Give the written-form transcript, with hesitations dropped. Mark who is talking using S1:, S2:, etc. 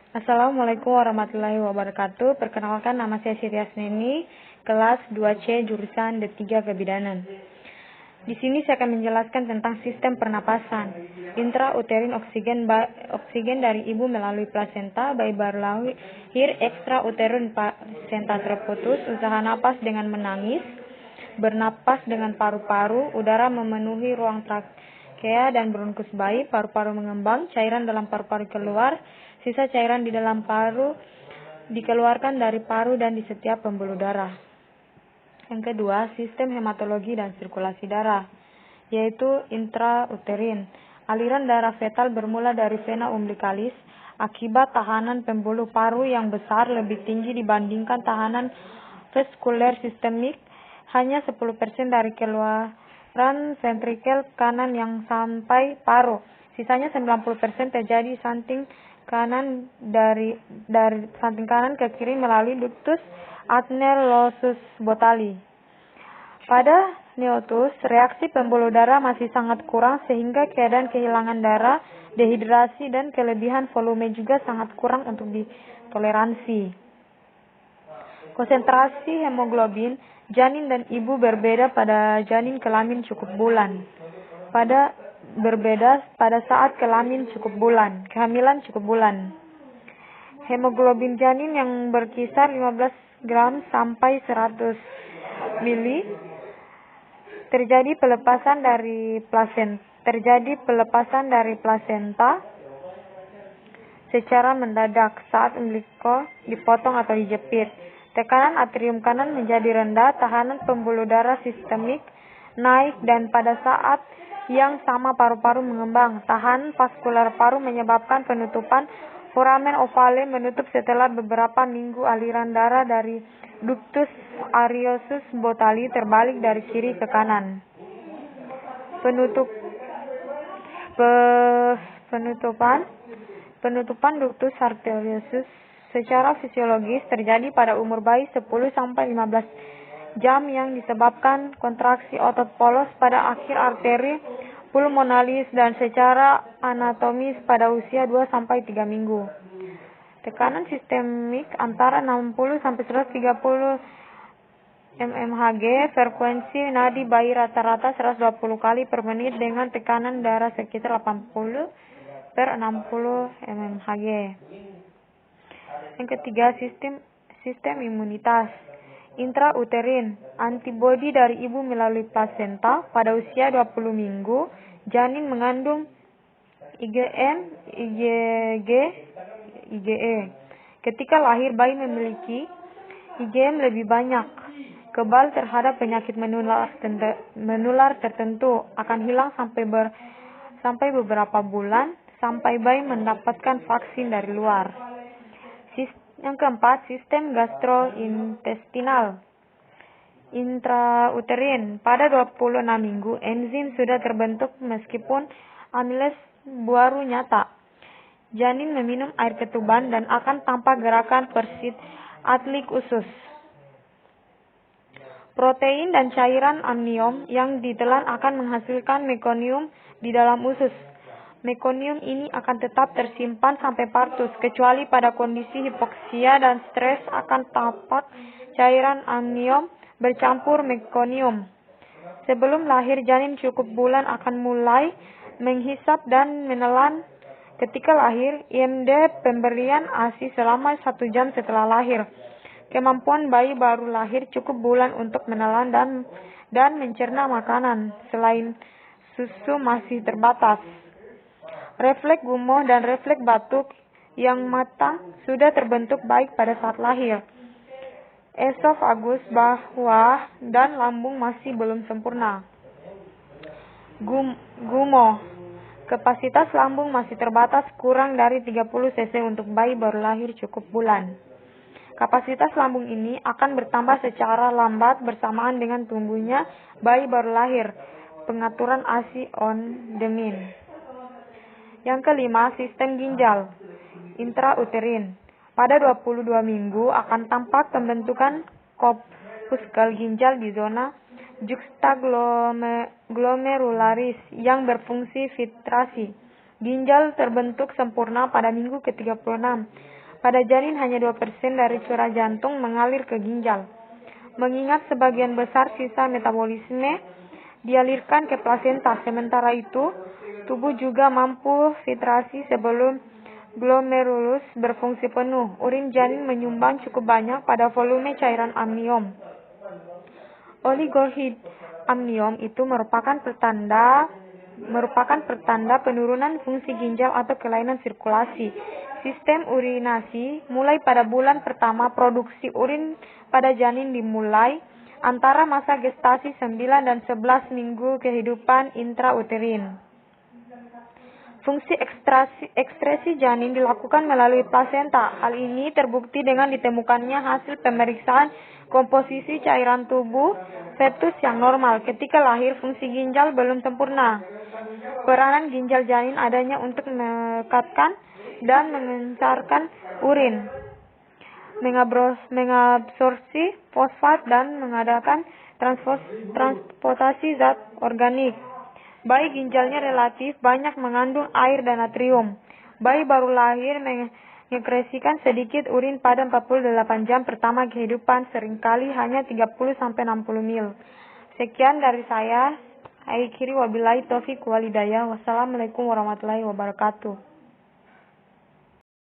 S1: Assalamualaikum warahmatullahi wabarakatuh. Perkenalkan, nama saya Siti Asnini, kelas 2C jurusan D3 Kebidanan. Di sini saya akan menjelaskan tentang sistem pernapasan. Intrauterin oksigen dari ibu melalui plasenta, bayi baru lahir, ekstrauterin plasenta terputus, usaha napas dengan menangis, bernapas dengan paru-paru, udara memenuhi ruang trakea dan bronkus bayi, paru-paru mengembang, cairan dalam paru-paru keluar, sisa cairan di dalam paru dikeluarkan dari paru dan di setiap pembuluh darah. Yang kedua, sistem hematologi dan sirkulasi darah, yaitu intrauterin. Aliran darah fetal bermula dari vena umbilicalis akibat tahanan pembuluh paru yang besar lebih tinggi dibandingkan tahanan vaskuler sistemik. Hanya 10% dari keluaran ventrikel kanan yang sampai paru. Sisanya 90% terjadi samping kanan dari samping kanan ke kiri melalui ductus adnerosus botali. Pada neotus, reaksi pembuluh darah masih sangat kurang sehingga keadaan kehilangan darah, dehidrasi, dan kelebihan volume juga sangat kurang untuk ditoleransi. Konsentrasi hemoglobin janin dan ibu berbeda pada janin kelamin cukup bulan. Berbeda pada saat kehamilan cukup bulan. Hemoglobin janin yang berkisar 15 gram sampai 100 mili. Terjadi pelepasan dari plasenta secara mendadak saat umbilical dipotong atau dijepit. Tekanan atrium kanan menjadi rendah, tahanan pembuluh darah sistemik naik, dan pada saat yang sama paru-paru mengembang. Tahanan vaskular paru menyebabkan penutupan. Foramen ovale menutup setelah beberapa minggu. Aliran darah dari ductus arteriosus botali terbalik dari kiri ke kanan. Penutupan ductus arteriosus secara fisiologis terjadi pada umur bayi 10-15 jam yang disebabkan kontraksi otot polos pada akhir arteri pulmonalis dan secara anatomis pada usia 2-3 minggu. Tekanan sistemik antara 60-130 mmHg, frekuensi nadi bayi rata-rata 120 kali per menit dengan tekanan darah sekitar 80/60 mmHg. Yang ketiga, sistem imunitas. Intrauterin, antibodi dari ibu melalui plasenta. Pada usia 20 minggu, janin mengandung IgM, IgE. Ketika lahir, bayi memiliki IgM lebih banyak, kebal terhadap penyakit menular tertentu, akan hilang sampai beberapa bulan, sampai bayi mendapatkan vaksin dari luar. Yang keempat, sistem gastrointestinal. Intrauterin, pada 26 minggu, enzim sudah terbentuk meskipun amilase baru nyata. Janin meminum air ketuban dan akan tampak gerakan persit atlik usus. Protein dan cairan amnion yang ditelan akan menghasilkan mekonium di dalam usus. Mekonium ini akan tetap tersimpan sampai partus, kecuali pada kondisi hipoksia dan stres akan tampak cairan amnion bercampur mekonium. Sebelum lahir, janin cukup bulan akan mulai menghisap dan menelan. Ketika lahir, IMD pemberian ASI selama 1 jam setelah lahir. Kemampuan bayi baru lahir cukup bulan untuk menelan dan mencerna makanan selain susu masih terbatas. Refleks gumoh dan refleks batuk yang matang sudah terbentuk baik pada saat lahir. Esofagus, bawah, dan lambung masih belum sempurna. Gumoh, kapasitas lambung masih terbatas, kurang dari 30 cc untuk bayi baru lahir cukup bulan. Kapasitas lambung ini akan bertambah secara lambat bersamaan dengan tumbuhnya bayi baru lahir. Pengaturan ASI on the mean. Yang kelima, sistem ginjal. Intrauterin. Pada 22 minggu akan tampak pembentukan korpuskul ginjal di zona juxtaglomerularis yang berfungsi filtrasi. Ginjal terbentuk sempurna pada minggu ke-36. Pada janin hanya 2% dari cairan jantung mengalir ke ginjal. Mengingat sebagian besar sisa metabolisme dialirkan ke plasenta, sementara itu tubuh juga mampu filtrasi sebelum glomerulus berfungsi penuh. Urin janin menyumbang cukup banyak pada volume cairan amnion. Oligohid amnion itu merupakan pertanda penurunan fungsi ginjal atau kelainan sirkulasi. Sistem urinasi mulai pada bulan pertama. Produksi urin pada janin dimulai antara masa gestasi 9 dan 11 minggu kehidupan intrauterin. Fungsi ekskresi janin dilakukan melalui plasenta. Hal ini terbukti dengan ditemukannya hasil pemeriksaan komposisi cairan tubuh fetus yang normal. Ketika lahir, fungsi ginjal belum sempurna. Peranan ginjal janin adanya untuk mengekatkan dan mengencarkan urin, mengabsorpsi fosfat dan mengadakan transportasi zat organik. Bayi ginjalnya relatif banyak mengandung air dan natrium. Bayi baru lahir mengekskresikan sedikit urin pada 48 jam pertama kehidupan, seringkali hanya 30-60 ml. Sekian dari saya. Akhiri wabillahi taufiq wal hidayah. Wassalamualaikum warahmatullahi wabarakatuh.